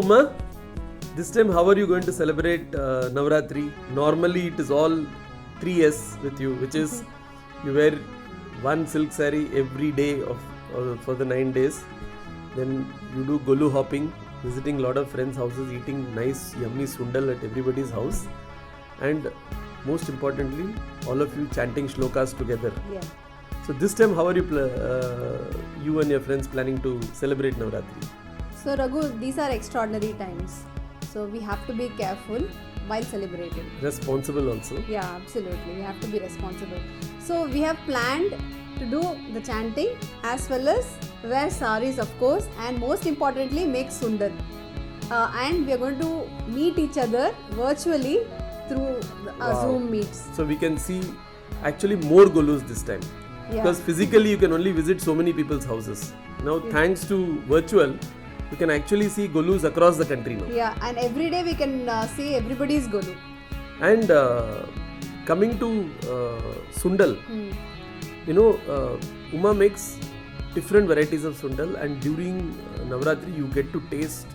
Uma, this time how are you going to celebrate Navratri? Normally it is all 3S with you, which is you wear one silk saree every day for the 9 days. Then you do golu hopping, visiting lot of friends' houses, eating nice yummy sundal at everybody's house, and most importantly, all of you chanting shlokas together. Yeah. So this time, how are you, you and your friends planning to celebrate Navratri? So Raghu, these are extraordinary times. So we have to be careful while celebrating. Responsible also. Yeah, absolutely. We have to be responsible. So we have planned to do the chanting as well as wear saris, of course, and most importantly make sundal. And we are going to meet each other virtually through Zoom meets. So we can see actually more golus this time. Yeah. Because physically you can only visit so many people's houses. Now thanks to virtual, you can actually see golus across the country now. Yeah, and every day we can see everybody's golu. And coming to sundal, you know, Uma makes different varieties of sundal, and during Navratri you get to taste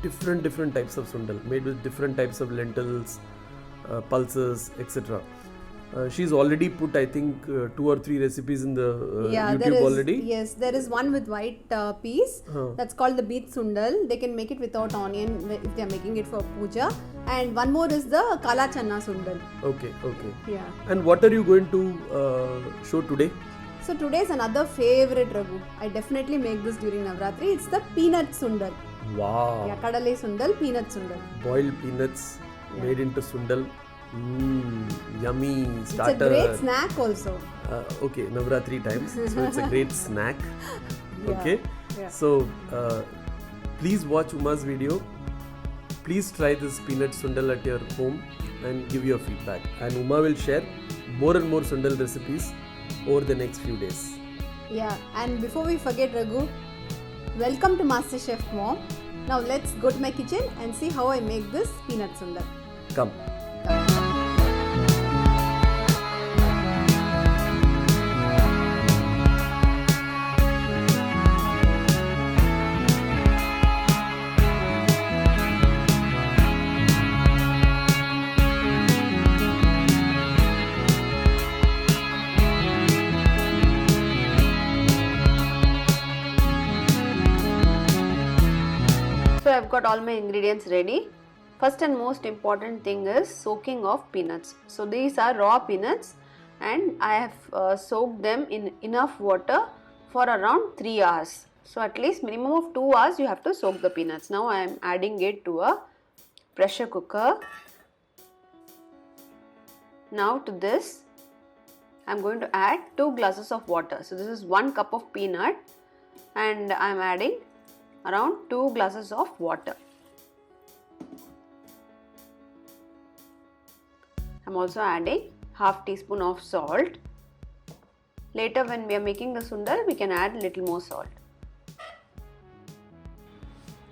different types of sundal made with different types of lentils, pulses, etc. She's already put, I think, 2 or 3 recipes in the YouTube already. Yes, there is one with white peas. That's called the beet sundal. They can make it without onion if they are making it for puja. And one more is the kala channa sundal. Okay. Yeah. And what are you going to show today? So today is another favorite, Raghu. I definitely make this during Navratri. It's the peanut sundal. Wow. Yeah, Kadalai sundal, peanut sundal. Boiled peanuts made into sundal. Yummy starter. It's a great snack also. Okay, Navratri times. So it's a great snack. Yeah. Okay. Yeah. So please watch Uma's video. Please try this peanut sundal at your home and give your feedback. And Uma will share more and more sundal recipes over the next few days. Yeah, and before we forget, Raghu, welcome to Masterchefmom. Now let's go to my kitchen and see how I make this peanut sundal. Come. So I've got all my ingredients ready. First and most important thing is soaking of peanuts. So these are raw peanuts and I have soaked them in enough water for around 3 hours. So at least minimum of 2 hours you have to soak the peanuts. Now I am adding it to a pressure cooker. Now to this I am going to add 2 glasses of water. So this is 1 cup of peanut and I am adding around 2 glasses of water. I am also adding half teaspoon of salt. Later when we are making the sundal, we can add little more salt.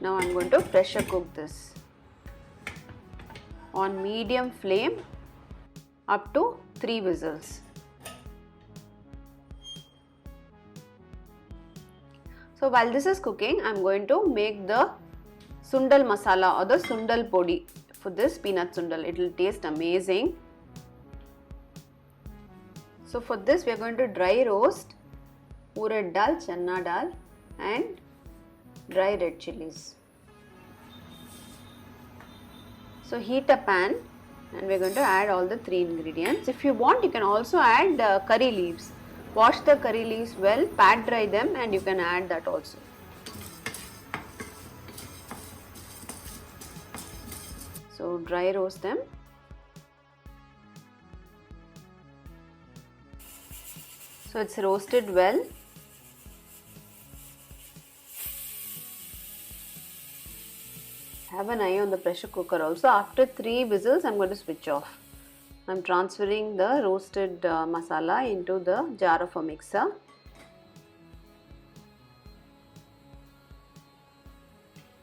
Now I am going to pressure cook this on medium flame up to 3 whistles. So while this is cooking, I am going to make the Sundal Masala or the Sundal Podi for this peanut sundal. It will taste amazing. So for this we are going to dry roast urad dal, channa dal and dry red chillies. So heat a pan and we are going to add all the 3 ingredients. If you want, you can also add curry leaves. Wash the curry leaves well, pat dry them and you can add that also. So dry roast them. So it's roasted well. Have an eye on the pressure cooker also. After 3 whistles, I'm going to switch off. I'm transferring the roasted masala into the jar of a mixer.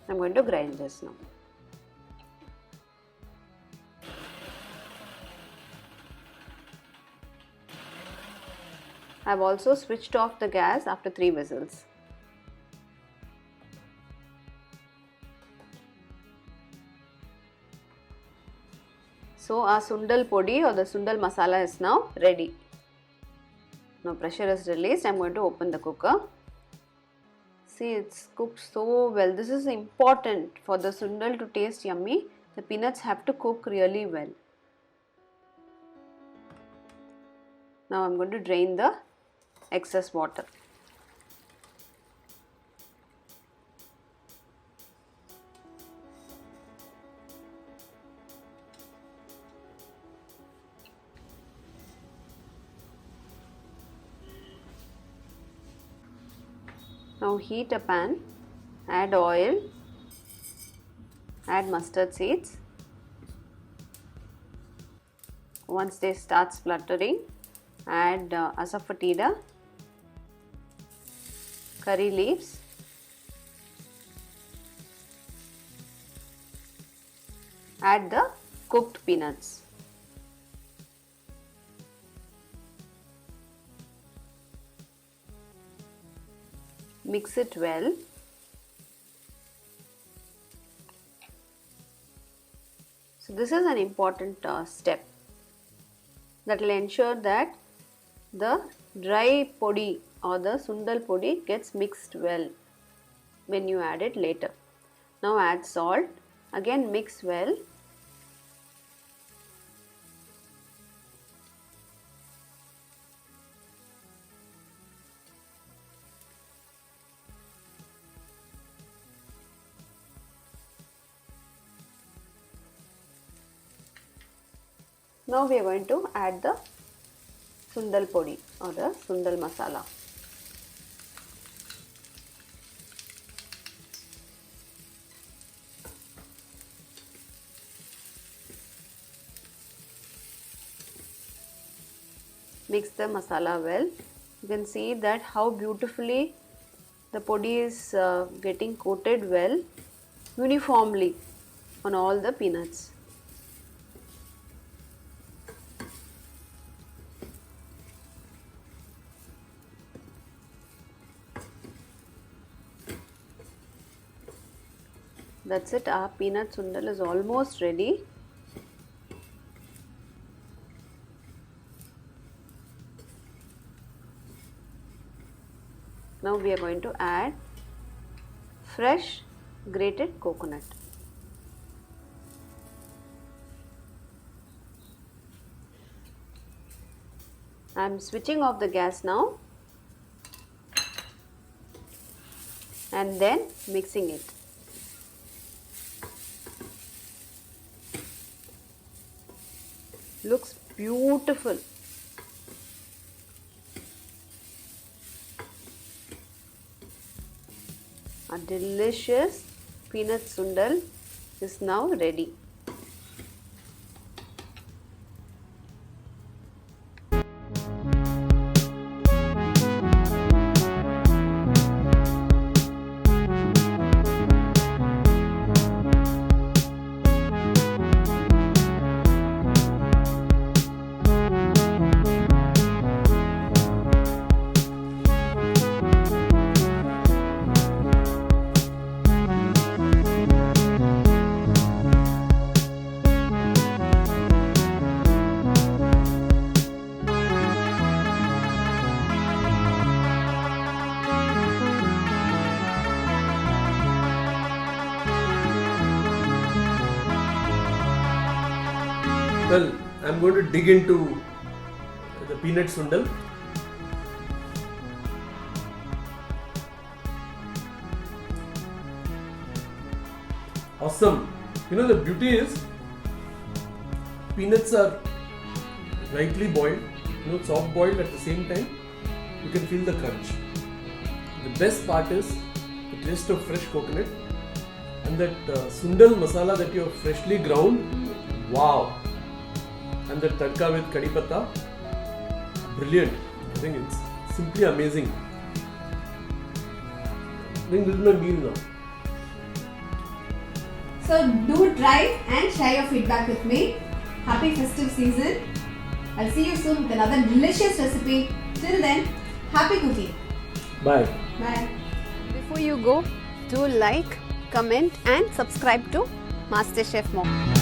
I'm going to grind this now. I've also switched off the gas after 3 whistles. So our Sundal Podi or the Sundal Masala is now ready. Now pressure is released. I am going to open the cooker. See, it's cooked so well. This is important for the sundal to taste yummy. The peanuts have to cook really well. Now I am going to drain the excess water. Now heat a pan, add oil, add mustard seeds. Once they start spluttering, add asafoetida, curry leaves, add the cooked peanuts. Mix it well. So this is an important step that will ensure that the dry podi or the Sundal Podi gets mixed well when you add it later. Now add salt, again mix well. Now we are going to add the Sundal Podi or the Sundal Masala. Mix the masala well. You can see that how beautifully the podi is getting coated well uniformly on all the peanuts. That's it, our peanut sundal is almost ready. Now we are going to add fresh grated coconut. I am switching off the gas now and then mixing it. Looks beautiful. A delicious peanut sundal is now ready. Well, I'm going to dig into the peanut sundal. Awesome. You know, the beauty is peanuts are rightly boiled, soft boiled at the same time. You can feel the crunch. The best part is the taste of fresh coconut and that Sundal masala that you have freshly ground. Wow! And the tadka with kadhi patta, brilliant. I think it's simply amazing. I think this is my meal now. So do try and share your feedback with me. Happy festive season. I'll see you soon with another delicious recipe. Till then, happy cooking. Bye. Bye. Before you go, do like, comment and subscribe to Masterchef Mom.